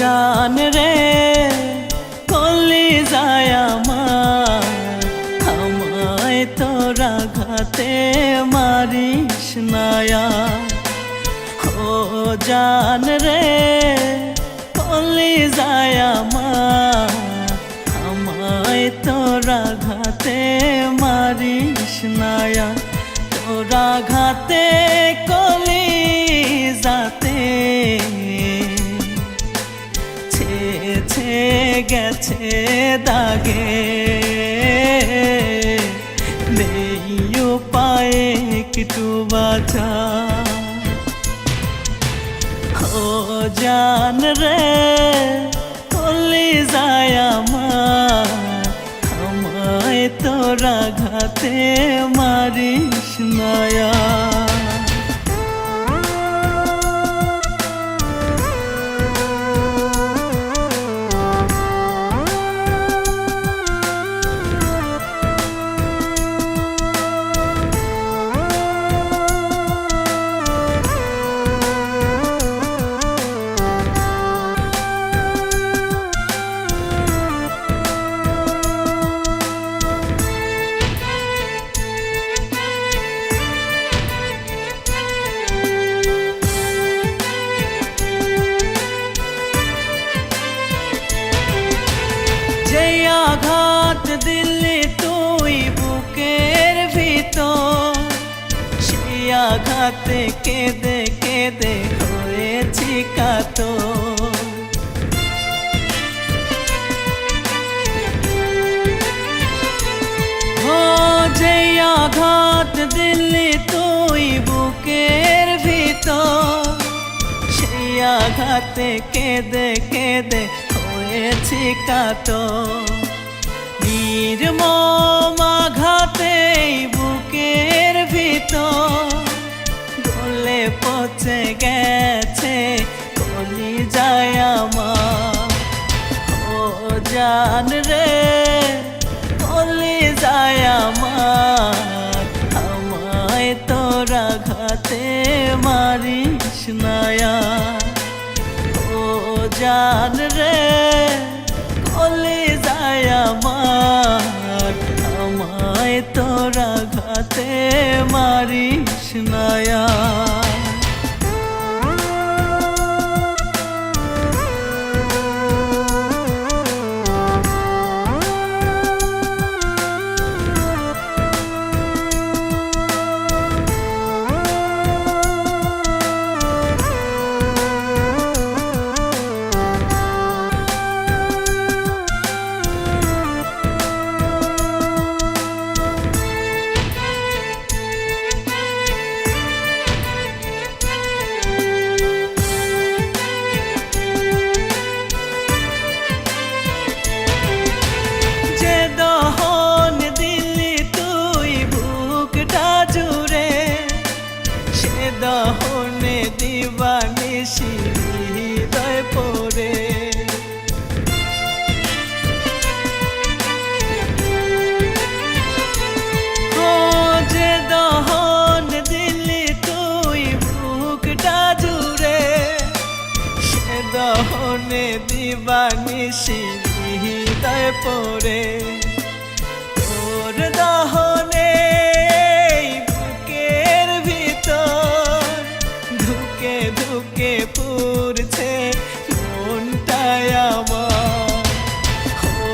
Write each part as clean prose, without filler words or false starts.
জান রে কলিজায় আমার, আমায় তোরা ঘাতে মারিস নায়া। ও জান রে কলিজায় আমার, আমায় তোরা ঘাতে মারিস নায়া। তোরা ঘাতে কলিজাতে ছে গেছে দাগে, নেই উপায়ে একটু বাঁচা। ও জান রে কলিজায় আমার, আমায় তোরা ঘাতে মারিস নায়া। আঘাত দিলি তুই বুকের ভিতর, সেই আঘাতে কেঁদে কেঁদে হয়েছি কাতর। ও যে আঘাত দিলি তুই বুকের ভিতর, সেই আঘাতে কেঁদে কেঁদে হয়েছি কাতর। নির্মম আঘাতে বুকের ভিতর গলে পচে গেছে কলিজায় আমার। ও জান রে কলিজায় আমার, আমায় তোরা ঘাতে মারিস নায়া। ও জান রে কলিজায় আমার, আমায় তোরা ঘাতে মারিস নায়া। দহনে দিবানিশি হৃদয় পড়ে, ও যে দহন দিলি তুই বুকটা জুড়ে, সে দহনে দিবানিশি হৃদয় পড়ে। তোর দহনে ধুকে পুরছে মনটায় আমার। ও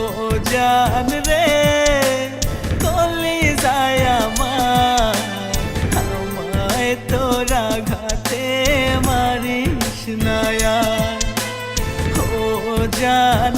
জান রে কলিজায় আমার, আমায় তোরা ঘাতে মারিস নায়া। ও জান